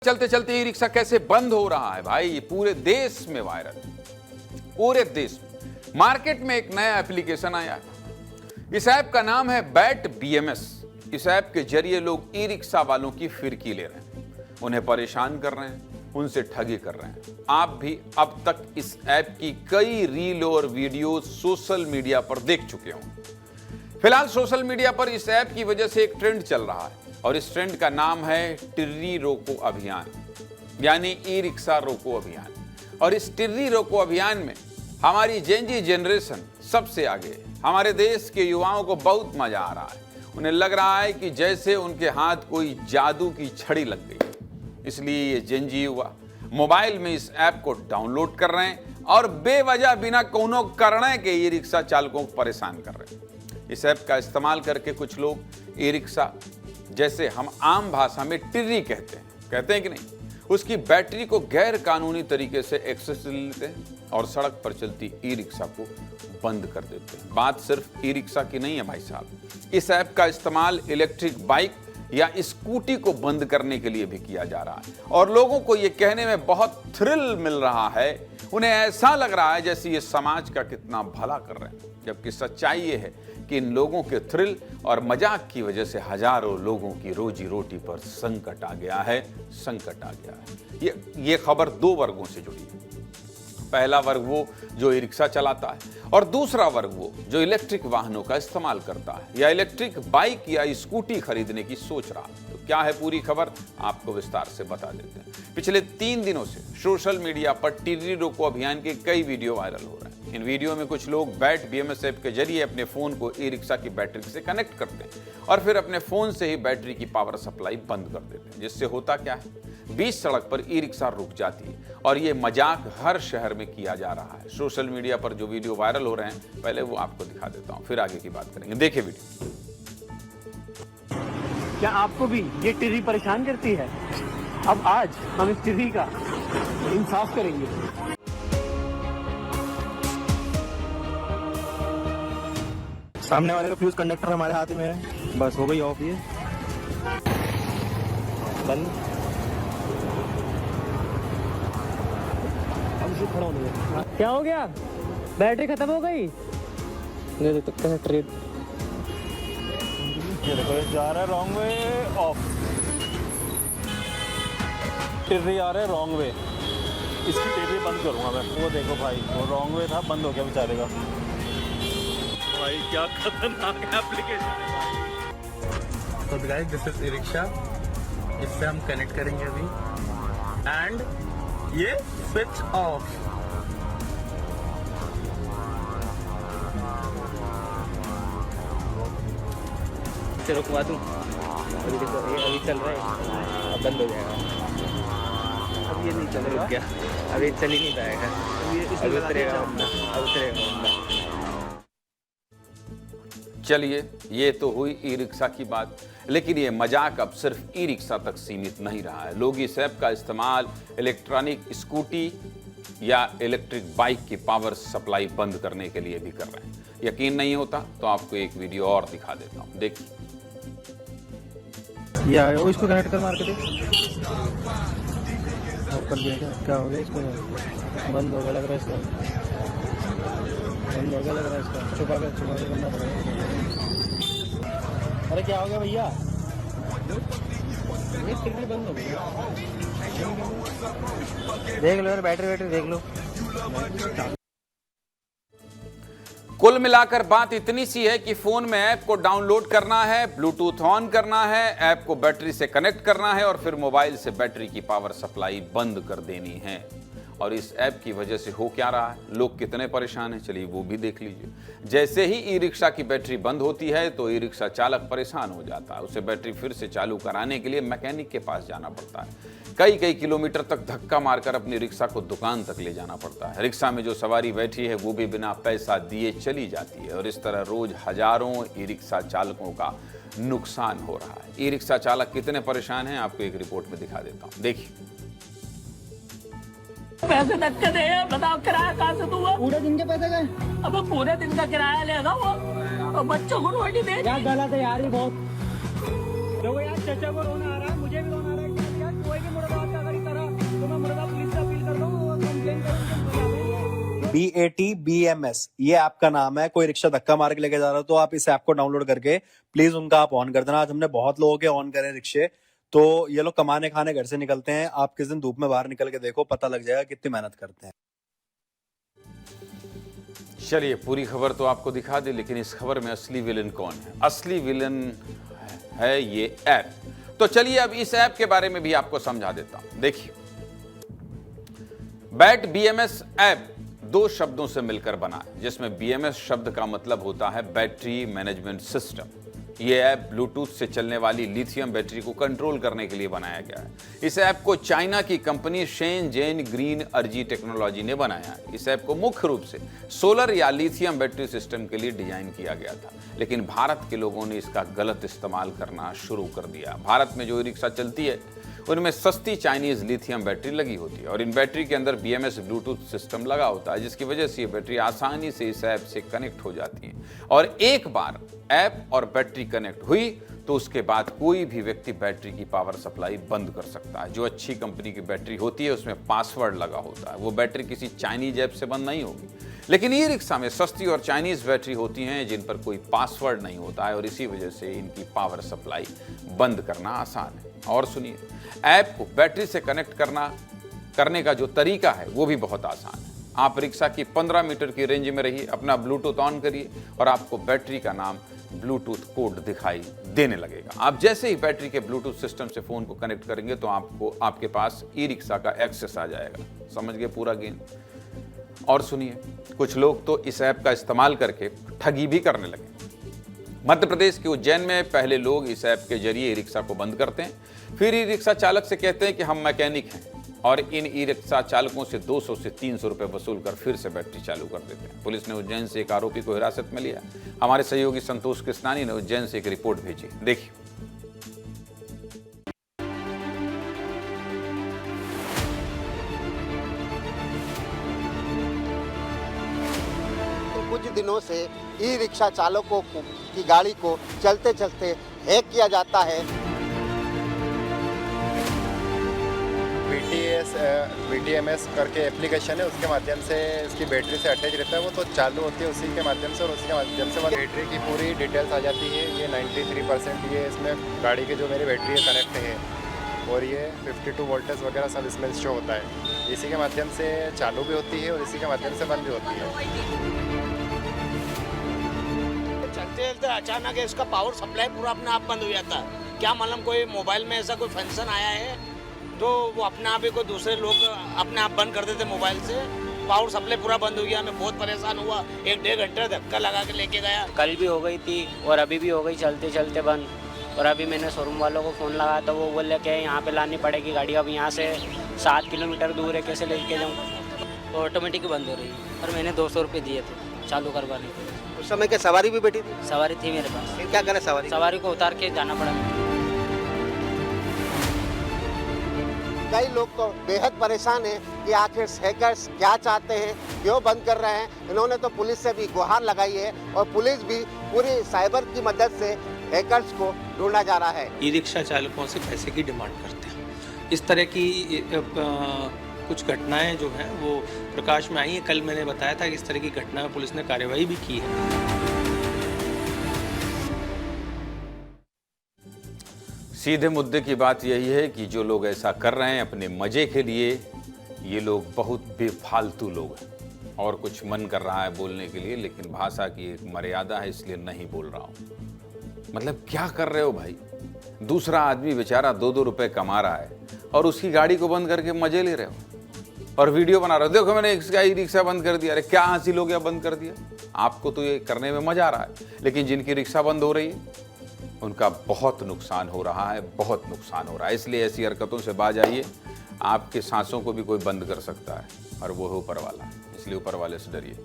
चलते चलते e rickshaw कैसे बंद हो रहा है भाई, ये पूरे देश में वायरल, पूरे देश में। मार्केट में एक नया एप्लीकेशन आया है, इस ऐप का नाम है बैट बीएमएस। इस ऐप के जरिए लोग ई रिक्शा वालों की फिरकी ले रहे हैं, उन्हें परेशान कर रहे हैं, उनसे ठगी कर रहे हैं। आप भी अब तक इस ऐप की कई रील और वीडियो सोशल मीडिया पर देख चुके होंगे। फिलहाल सोशल मीडिया पर इस ऐप की वजह से एक ट्रेंड चल रहा है और इस ट्रेंड का नाम है टिर्री रोको अभियान, यानी ई रिक्शा रोको अभियान। और इस टिर्री रोको अभियान में हमारी जेनजी जनरेशन सबसे आगे है। हमारे देश के युवाओं को बहुत मजा आ रहा है, उन्हें लग रहा है कि जैसे उनके हाथ कोई जादू की छड़ी लग गई। इसलिए ये जेनजी युवा मोबाइल में इस ऐप को डाउनलोड कर रहे हैं और बेवजह बिना कोनो करने के ई रिक्शा चालकों को परेशान कर रहे हैं। इस ऐप का इस्तेमाल करके कुछ लोग ई रिक्शा, जैसे हम आम भाषा में टिर्री कहते हैं कि नहीं, उसकी बैटरी को गैर कानूनी तरीके से एक्सेस ले लेते हैं और सड़क पर चलती ई रिक्शा को बंद कर देते हैं। बात सिर्फ ई रिक्शा की नहीं है भाई साहब, इस ऐप का इस्तेमाल इलेक्ट्रिक बाइक या स्कूटी को बंद करने के लिए भी किया जा रहा है और लोगों को ये कहने में बहुत थ्रिल मिल रहा है, उन्हें ऐसा लग रहा है जैसे ये समाज का कितना भला कर रहे हैं। जबकि सच्चाई ये है कि इन लोगों के थ्रिल और मजाक की वजह से हजारों लोगों की रोजी रोटी पर संकट आ गया है। ये खबर दो वर्गों से जुड़ी है। पहला वर्ग वो जो ई रिक्शा चलाता है और दूसरा वर्ग वो जो इलेक्ट्रिक वाहनों का इस्तेमाल करता है या इलेक्ट्रिक बाइक या स्कूटी खरीदने की सोच रहा है। तो क्या है पूरी खबर, आपको विस्तार से बता देते हैं। पिछले 3 दिनों से सोशल मीडिया पर टिर्री रोको अभियान के कई वीडियो वायरल हो रहे हैं। इन वीडियो में कुछ लोग बैट बीएमएस ऐप के जरिए अपने फोन को ई रिक्शा की बैटरी से कनेक्ट करते हैं और फिर अपने फोन से ही बैटरी की पावर सप्लाई बंद कर देते हैं, जिससे होता क्या है, बीच सड़क पर ई रिक्शा रुक जाती है और ये मजाक हर शहर में किया जा रहा है। सोशल मीडिया पर जो वीडियो वायरल हो रहे हैं, पहले वो आपको दिखा देता हूं, फिर आगे की बात करेंगे। देखिए वीडियो। क्या आपको भी ये टिर्री परेशान करती है? अब आज हम इस टिर्री का इंसाफ करेंगे। सामने वाले का फ्यूज कंडक्टर हमारे हाथ में है, बस हो गई ऑफ। ये बंद, अब इसे खड़ा होने दो। क्या हो गया? बैटरी खत्म हो गई? ये देख सकते हैं ट्रेड, ये देखो ये जा रहा है रॉन्ग वे, ऑफ। टिर्री आ रहा है रॉन्ग वे, इसकी टिर्री बंद करूंगा मैं। वो देखो भाई, वो रॉन्ग वे था, बंद हो गया बेचारे का। भाई क्या खतरनाक एप्लीकेशन है। तो guys this is e rickshaw, इससे हम कनेक्ट करेंगे अभी एंड ये स्विच ऑफ। से रुकवा दूं? अभी देखो ये अभी चल रहा है, अब बंद हो जाएगा। अब ये नहीं चलेगा क्या? अभी चल ही नहीं पाएगा, अब उतरेगा बंदा, अब उतरेगा बंदा। चलिए, ये तो हुई ई रिक्शा की बात, लेकिन ये मजाक अब सिर्फ ई रिक्शा तक सीमित नहीं रहा है। लोग इस ऐप का इस्तेमाल इलेक्ट्रॉनिक स्कूटी या इलेक्ट्रिक बाइक की पावर सप्लाई बंद करने के लिए भी कर रहे हैं। यकीन नहीं होता तो आपको एक वीडियो और दिखा देता हूं, देखिए। या वो इसको कनेक्ट कर, मार के देख। ऊपर देखा क्या हो गया, इसको बंद हो गया लग रहा है, इसका बंद हो गया लग रहा है, इसका छुपा के करना पड़ेगा। अरे क्या हो गया भैया? ये टिर्री बंद हो गई, देख लो यार, बैटरी देख लो। कुल मिलाकर बात इतनी सी है कि फोन में ऐप को डाउनलोड करना है, ब्लूटूथ ऑन करना है, ऐप को बैटरी से कनेक्ट करना है और फिर मोबाइल से बैटरी की पावर सप्लाई बंद कर देनी है। और इस ऐप की वजह से हो क्या रहा है, लोग कितने परेशान हैं, चलिए वो भी देख लीजिए। जैसे ही ई रिक्शा की बैटरी बंद होती है तो ई रिक्शा चालक परेशान हो जाता है। उसे बैटरी फिर से चालू कराने के लिए मैकेनिक के पास जाना पड़ता है। कई किलोमीटर तक धक्का मारकर अपनी रिक्शा को दुकान तक ले जाना पड़ता है। रिक्शा में जो सवारी बैठी है वो भी बिना पैसा दिए चली जाती है और इस तरह रोज हजारों ई रिक्शा चालकों का नुकसान हो रहा है। ई रिक्शा चालक कितने परेशान हैं, आपको एक रिपोर्ट में दिखा देता हूँ, देखिए। पैसे धक्के दे, बताओ किराया कहाँ से दूंगा? पूरे दिन के पैसे गए? अब पूरे दिन का किराया लेगा वो, और बच्चों को रोटी दे। यार गलत है यार, ये बहुत। देखो यार, चाचा को रोना आ रहा है, मुझे भी रोना आ रहा है यार, कोई भी मुर्गा BATBMS ये ऐप का नाम है। कोई रिक्शा धक्का मार के लेके जा रहा है तो आप इस ऐप को डाउनलोड करके प्लीज उनका आप ऑन कर देना। आज हमने बहुत लोगों के ऑन करे रिक्शे, तो ये लोग कमाने खाने घर से निकलते हैं। आप किस दिन धूप में बाहर निकल के देखो, पता लग जाएगा कितनी मेहनत करते हैं। चलिए पूरी खबर तो आपको दिखा दी, लेकिन इस खबर में असली विलन कौन है? असली विलन है ये ऐप। तो चलिए अब इस ऐप के बारे में भी आपको समझा देता हूं। देखिए, बैट BMS ऐप 2 शब्दों से मिलकर बना है, जिसमें BMS शब्द का मतलब होता है बैटरी मैनेजमेंट सिस्टम। ये ऐप ब्लूटूथ से चलने वाली लिथियम बैटरी को कंट्रोल करने के लिए बनाया गया है। इस ऐप को चाइना की company Shenzhen green energy technology ने बनाया है। इस ऐप को मुख्य रूप से सोलर या लिथियम बैटरी सिस्टम के लिए डिजाइन किया गया था, लेकिन भारत के लोगों ने इसका गलत इस्तेमाल करना शुरू कर दिया। भारत में जो ई रिक्शा चलती है उनमें सस्ती चाइनीज लिथियम बैटरी लगी होती है और इन बैटरी के अंदर BMS ब्लूटूथ सिस्टम लगा होता है, जिसकी वजह से ये बैटरी आसानी से इस ऐप से कनेक्ट हो जाती है। और एक बार ऐप और बैटरी कनेक्ट हुई तो उसके बाद कोई भी व्यक्ति बैटरी की पावर सप्लाई बंद कर सकता है। जो अच्छी कंपनी की बैटरी होती है उसमें पासवर्ड लगा होता है, वो बैटरी किसी चाइनीज ऐप से बंद नहीं होगी। लेकिन ई रिक्शा में सस्ती और चाइनीज बैटरी होती हैं जिन पर कोई पासवर्ड नहीं होता है और इसी वजह से इनकी पावर सप्लाई बंद करना आसान है। और सुनिए, ऐप को बैटरी से कनेक्ट करने का जो तरीका है वो भी बहुत आसान है। आप रिक्शा की 15 मीटर की रेंज में रहिए, अपना ब्लूटूथ ऑन करिए और आपको बैटरी का नाम ब्लूटूथ कोड दिखाई देने लगेगा। आप जैसे ही बैटरी के ब्लूटूथ सिस्टम से फोन को कनेक्ट करेंगे तो आपके पास ई रिक्शा का एक्सेस आ जाएगा। समझ गए पूरा गेम? और सुनिए, कुछ लोग तो इस ऐप का इस्तेमाल करके ठगी भी करने लगे। मध्य प्रदेश के उज्जैन में पहले लोग इस ऐप के जरिए ई रिक्शा को बंद करते हैं, फिर ई रिक्शा चालक से कहते हैं कि हम मैकेनिक हैं और इन ई रिक्शा चालकों से 200 से 300 रुपए वसूल कर फिर से बैटरी चालू कर देते हैं। पुलिस ने उज्जैन से एक आरोपी को हिरासत में लिया। हमारे सहयोगी संतोष कृष्णानी ने उज्जैन से एक रिपोर्ट भेजी, देखिए। कुछ दिनों से ई रिक्शा चालकों की गाड़ी को चलते चलते हैक किया जाता है। BTMS करके एप्लीकेशन है, उसके माध्यम से इसकी बैटरी से अटैच रहता है, वो तो चालू होती है उसी के माध्यम से और उसके माध्यम से बैटरी की पूरी डिटेल्स आ जाती है। ये 93% ये इसमें गाड़ी की जो मेरी बैटरी है कनेक्ट है और ये 52 वोल्टेज वगैरह सब इसमें शो होता है। इसी के माध्यम से चालू भी होती है और इसी के माध्यम से बंद भी होती है। चलते चलते अचानक इसका पावर सप्लाई पूरा अपने आप बंद हो जाता है। क्या मालूम कोई मोबाइल में ऐसा कोई फंक्शन आया है तो वो अपने आप ही को दूसरे लोग अपने आप बंद कर देते मोबाइल से, पावर सप्लाई पूरा बंद हो गया। मैं बहुत परेशान हुआ, 1-1.5 घंटे धक्का लगा के लेके गया। कल भी हो गई थी और अभी भी हो गई चलते चलते बंद। और अभी मैंने शोरूम वालों को फ़ोन लगाया तो वो बोले कि यहाँ पे लानी पड़ेगी गाड़ी, अब यहाँ से 7 किलोमीटर दूर है, कैसे लेके जाऊँ। ऑटोमेटिक बंद हो रही है और मैंने 200 रुपये दिए थे चालू करवाने के लिए। उस समय क्या सवारी भी बैठी थी? सवारी थी मेरे पास। फिर क्या करें सवारी को उतार के जाना पड़ा। कई लोग तो बेहद परेशान हैं कि आखिर हैकर्स क्या चाहते हैं, क्यों बंद कर रहे हैं। इन्होंने तो पुलिस से भी गुहार लगाई है और पुलिस भी पूरी साइबर की मदद से हैकर्स को ढूंढा जा रहा है। ई रिक्शा चालकों से पैसे की डिमांड करते हैं। इस तरह की कुछ घटनाएं जो हैं वो प्रकाश में आई हैं। कल मैंने बताया था कि इस तरह की घटना में पुलिस ने कार्रवाई भी की है। सीधे मुद्दे की बात यही है कि जो लोग ऐसा कर रहे हैं अपने मजे के लिए, ये लोग बहुत बेफालतू लोग हैं। और कुछ मन कर रहा है बोलने के लिए, लेकिन भाषा की एक मर्यादा है, इसलिए नहीं बोल रहा हूं। मतलब क्या कर रहे हो भाई? दूसरा आदमी बेचारा 2-2 रुपए कमा रहा है और उसकी गाड़ी को बंद करके मजे ले रहे हो और वीडियो बना रहे हो। देखो मैंने ई रिक्शा बंद कर दिया। अरे क्या हासिल हो गया बंद कर दिया? आपको तो ये करने में मजा आ रहा है, लेकिन जिनकी रिक्शा बंद हो रही है उनका बहुत नुकसान हो रहा है, बहुत नुकसान हो रहा है। इसलिए ऐसी हरकतों से बाज आइए। आपके सांसों को भी कोई बंद कर सकता है और वो है ऊपर वाला, इसलिए ऊपर वाले से डरिए।